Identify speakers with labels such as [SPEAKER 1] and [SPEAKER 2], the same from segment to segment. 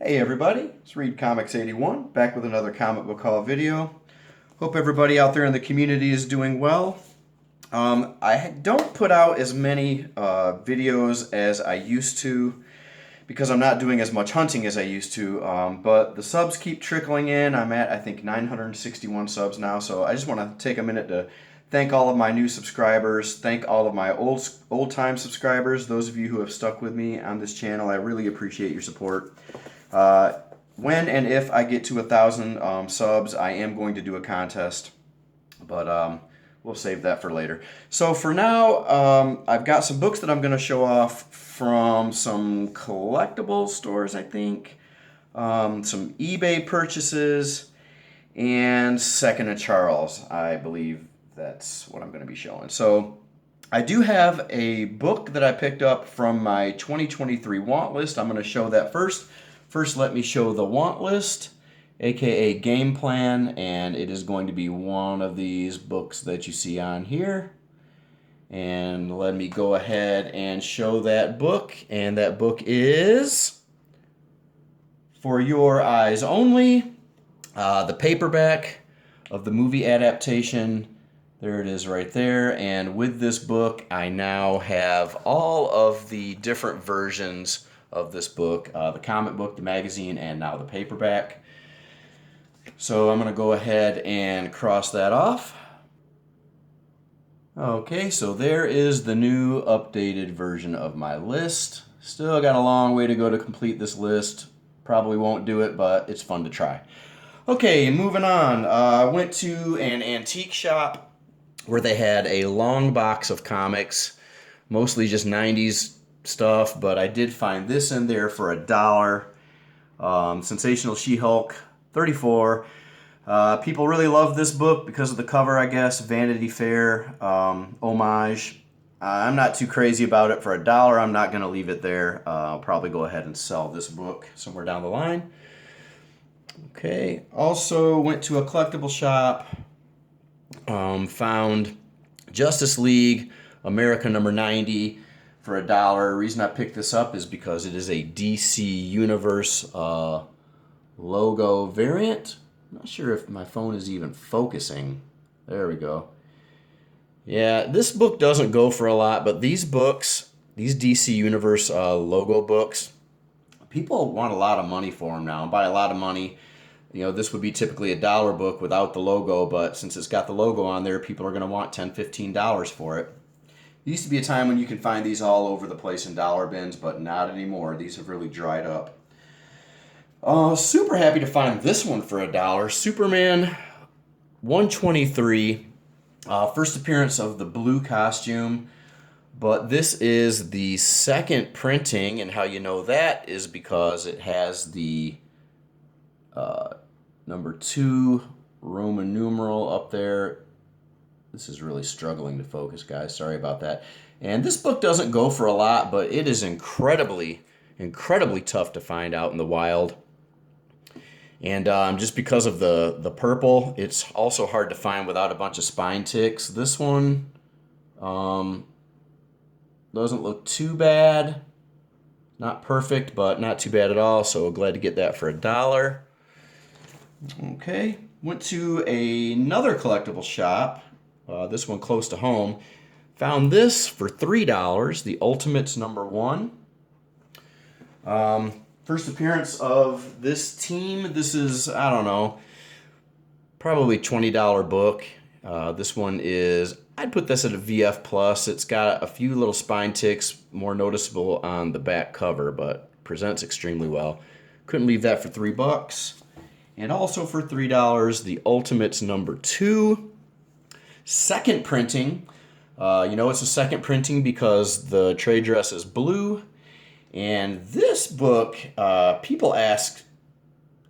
[SPEAKER 1] Hey everybody, it's Reed Comics 81, back with another comic book haul video. Hope everybody out there in the community is doing well. Don't put out as many videos as I used to because I'm not doing as much hunting as I used to, but the subs keep trickling in. I'm at, I think, 961 subs now, so I just want to take a minute to thank all of my new subscribers, thank all of my old-time subscribers, those of you who have stuck with me on this channel. I really appreciate your support. Uh, when and if I get to 1,000 subs, I am going to do a contest, but we'll save that for later. So for now, I've got some books that I'm going to show off from some collectible stores, I think, some eBay purchases, and Second and Charles. I believe that's what I'm going to be showing. So I do have a book that I picked up from my 2023 want list. I'm going to show that first. First, let me show the want list, aka game plan, and it is going to be one of these books that you see on here. And let me go ahead and show that book, and that book is For Your Eyes Only, the paperback of the movie adaptation. There it is right there. And with this book, I now have all of the different versions of this book, the comic book, the magazine, and now the paperback. So I'm going to go ahead and cross that off. Okay, so there is the new updated version of my list. Still got a long way to go to complete this list. Probably won't do it, but it's fun to try. Okay, moving on. I went to an antique shop where they had a long box of comics, mostly just 90s stuff, but I did find this in there for $1. Sensational She-Hulk 34. People really love this book because of the cover, I guess. Vanity Fair homage. I'm not too crazy about it. For $1, I'm not going to leave it there. I'll probably go ahead and sell this book somewhere down the line. Okay. Also went to a collectible shop. Found Justice League America number 90 for $1. Reason I picked this up is because it is a DC Universe logo variant. I'm not sure if my phone is even focusing. There we go. Yeah, this book doesn't go for a lot, but these books, these DC Universe logo books, people want a lot of money for them now. And by a lot of money, this would be typically $1 book without the logo, but since it's got the logo on there, people are going to want $10, $15 for it. There used to be a time when you can find these all over the place in dollar bins, but not anymore. These have really dried up. Super happy to find this one for $1. Superman 123, first appearance of the blue costume, but this is the second printing, and how you know that is because it has the number 2 Roman numeral up there. This is really struggling to focus, guys. Sorry about that. And this book doesn't go for a lot, but it is incredibly tough to find out in the wild. And just because of the purple, it's also hard to find without a bunch of spine ticks. This one doesn't look too bad. Not perfect, but not too bad at all. So glad to get that for $1. Okay, went to another collectible shop, this one close to home. Found this for $3, the Ultimates number 1. First appearance of this team. This is, I don't know, probably $20 book. This one is, I'd put this at a VF plus. It's got a few little spine ticks, more noticeable on the back cover, but presents extremely well. Couldn't leave that for $3. And also for $3, the Ultimates number 2. Second printing. It's a second printing because the trade dress is blue. And this book, people ask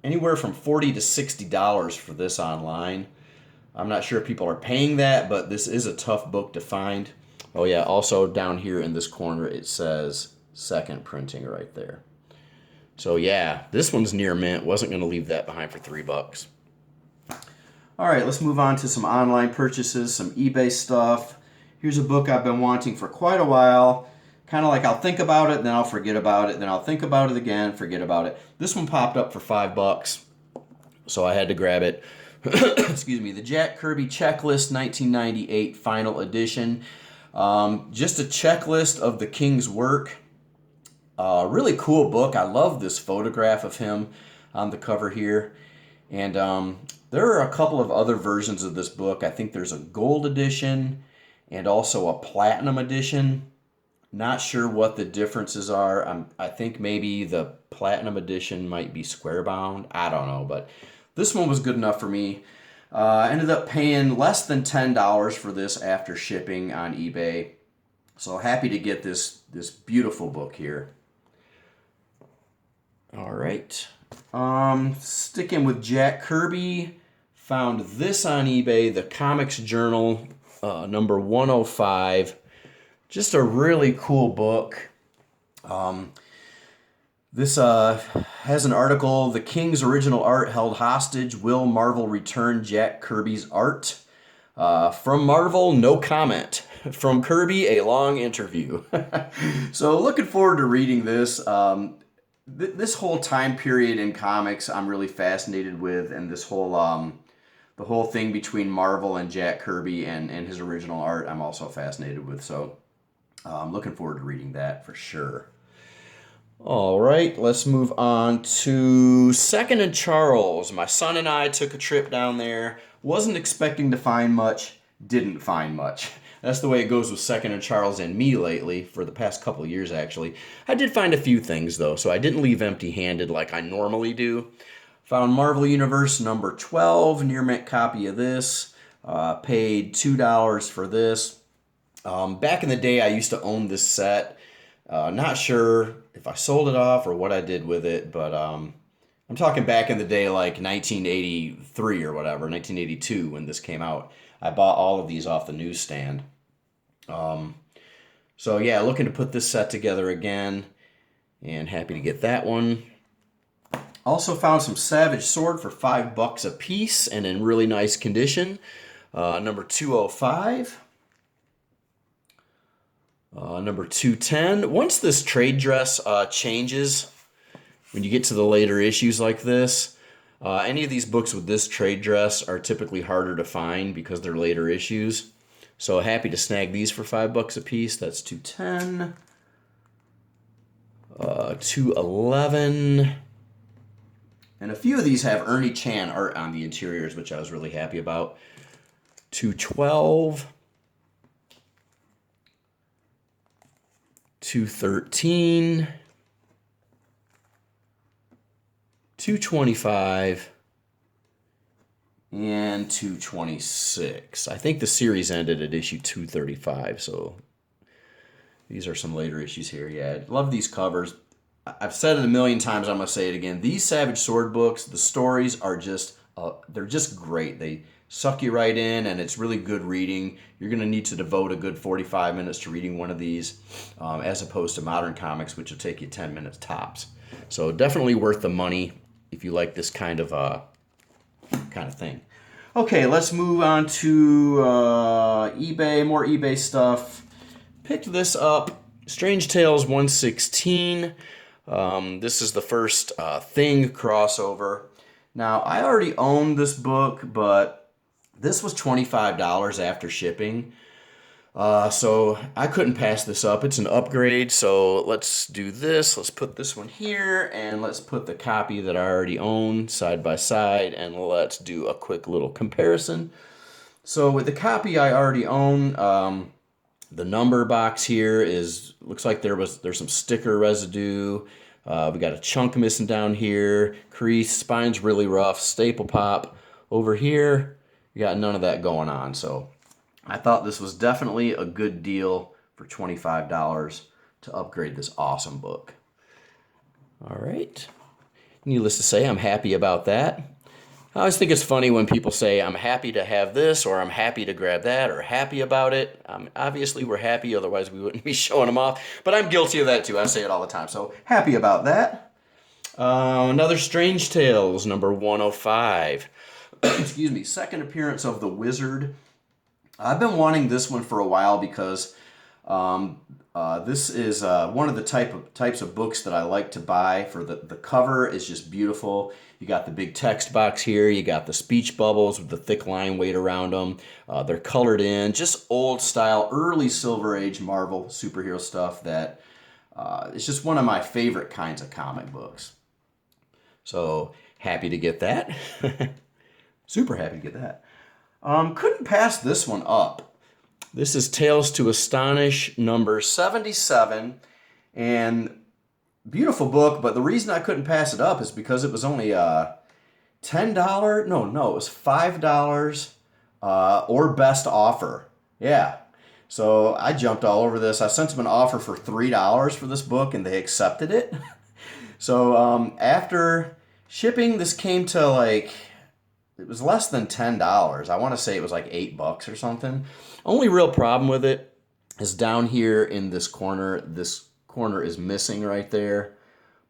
[SPEAKER 1] anywhere from $40 to $60 for this online. I'm not sure if people are paying that, but this is a tough book to find. Oh yeah, also down here in this corner it says second printing right there. So yeah, this one's near mint. Wasn't going to leave that behind for $3. All right, let's move on to some online purchases, some eBay stuff. Here's a book I've been wanting for quite a while. kind of like I'll think about it, then I'll forget about it, then I'll think about it again, forget about it. This one popped up for $5, so I had to grab it. Excuse me, the Jack Kirby Checklist 1998 Final Edition. Just a checklist of the King's work. Really cool book. I love this photograph of him on the cover here. And there are a couple of other versions of this book. I think there's a gold edition and also a platinum edition. Not sure what the differences are. I think maybe the platinum edition might be square bound. I don't know, but this one was good enough for me. I ended up paying less than $10 for this after shipping on eBay. So happy to get this beautiful book here. All right. Sticking with Jack Kirby, found this on eBay, the Comics Journal, number 105. Just a really cool book. This has an article, The King's Original Art Held Hostage. Will Marvel return Jack Kirby's art? From Marvel, no comment. From Kirby, a long interview. So looking forward to reading this. This whole time period in comics I'm really fascinated with, and this whole the whole thing between Marvel and Jack Kirby and his original art I'm also fascinated with. So I'm looking forward to reading that for sure. All right, let's move on to Second and Charles. My son and I took a trip down there. Wasn't expecting to find much, didn't find much. That's the way it goes with Second and Charles and me lately, for the past couple of years actually. I did find a few things though, so I didn't leave empty-handed like I normally do. Found Marvel Universe number 12, near mint copy of this. Paid $2 for this. Back in the day I used to own this set. Not sure if I sold it off or what I did with it, but I'm talking back in the day like 1983 or whatever, 1982 when this came out. I bought all of these off the newsstand. So yeah, looking to put this set together again, and happy to get that one. Also found some Savage Sword for $5 a piece and in really nice condition. Number 205. Number 210. Once this trade dress changes, when you get to the later issues like this, any of these books with this trade dress are typically harder to find because they're later issues. So happy to snag these for $5 a piece. That's 210. 211. And a few of these have Ernie Chan art on the interiors, which I was really happy about. 212. 213. 225. And 226. I think the series ended at issue 235, so these are some later issues here. Yeah, I love these covers. I've said it a million times, I'm going to say it again. These Savage Sword books, the stories are just, they're just great. They suck you right in, and it's really good reading. You're going to need to devote a good 45 minutes to reading one of these, as opposed to modern comics, which will take you 10 minutes tops. So definitely worth the money if you like this kind of thing. Okay, let's move on to eBay, more eBay stuff. Picked this up, Strange Tales 116. This is the first Thing crossover. Now, I already owned this book, but this was $25 after shipping. So I couldn't pass this up. It's an upgrade, so let's do this. Let's put this one here, and let's put the copy that I already own side by side, and let's do a quick little comparison. So with the copy I already own, the number box here looks like there's some sticker residue. We got a chunk missing down here, crease, spine's really rough, staple pop. Over here, you got none of that going on, so I thought this was definitely a good deal for $25 to upgrade this awesome book. All right. Needless to say, I'm happy about that. I always think it's funny when people say, I'm happy to have this, or I'm happy to grab that, or happy about it. Obviously, we're happy, otherwise we wouldn't be showing them off. But I'm guilty of that too. I say it all the time. So happy about that. Another Strange Tales, number 105. Excuse me, second appearance of the Wizard. I've been wanting this one for a while because This is one of the types of books that I like to buy. For the cover is just beautiful. You got the big text box here. You got the speech bubbles with the thick line weight around them. They're colored in, just old style, early Silver Age Marvel superhero stuff that it's just one of my favorite kinds of comic books. So happy to get that. Super happy to get that. Couldn't pass this one up. This is Tales to Astonish number 77. And beautiful book, but the reason I couldn't pass it up is because it was only $10. No, it was $5 or best offer. Yeah. So I jumped all over this. I sent them an offer for $3 for this book, and they accepted it. So after shipping, this came to like, it was less than $10. I want to say it was like $8 or something. Only real problem with it is down here in this corner is missing right there.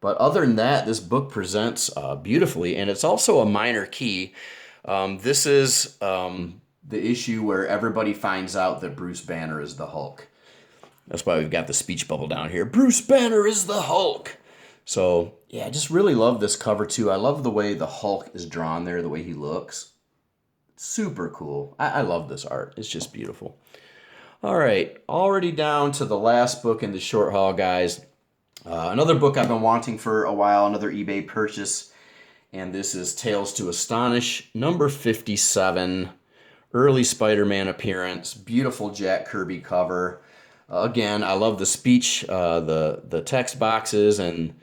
[SPEAKER 1] But other than that, this book presents beautifully, and it's also a minor key. This is the issue where everybody finds out that Bruce Banner is the Hulk. That's why we've got the speech bubble down here. Bruce Banner is the Hulk. So, yeah, I just really love this cover, too. I love the way the Hulk is drawn there, the way he looks. Super cool. I love this art. It's just beautiful. All right, already down to the last book in the short haul, guys. Another book I've been wanting for a while, another eBay purchase, and this is Tales to Astonish, number 57. Early Spider-Man appearance, beautiful Jack Kirby cover. Again, I love the speech, the text boxes, and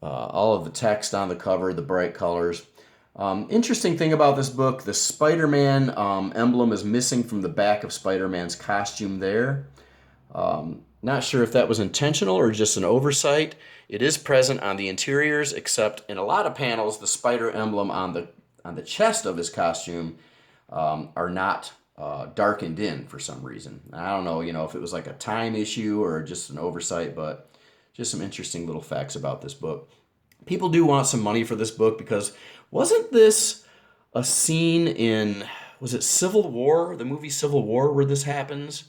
[SPEAKER 1] all of the text on the cover, the bright colors. Interesting thing about this book, the Spider-Man emblem is missing from the back of Spider-Man's costume there. Not sure if that was intentional or just an oversight. It is present on the interiors, except in a lot of panels, the spider emblem on the chest of his costume are not darkened in for some reason. I don't know, if it was like a time issue or just an oversight, but just some interesting little facts about this book. People do want some money for this book because wasn't this a scene in, was it Civil War, the movie Civil War, where this happens?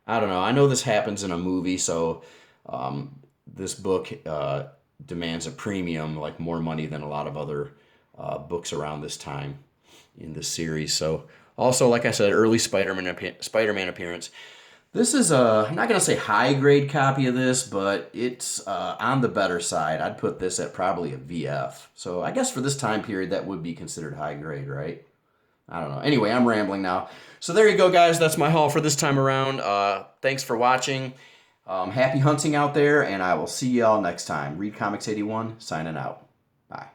[SPEAKER 1] I don't know. I know this happens in a movie, so this book demands a premium, like more money than a lot of other books around this time in this series. So also, like I said, early Spider-Man appearance. This is I'm not going to say high grade copy of this, but it's on the better side. I'd put this at probably a VF. So I guess for this time period, that would be considered high grade, right? I don't know. Anyway, I'm rambling now. So there you go, guys. That's my haul for this time around. Thanks for watching. Happy hunting out there, and I will see y'all next time. Read Comics 81, signing out. Bye.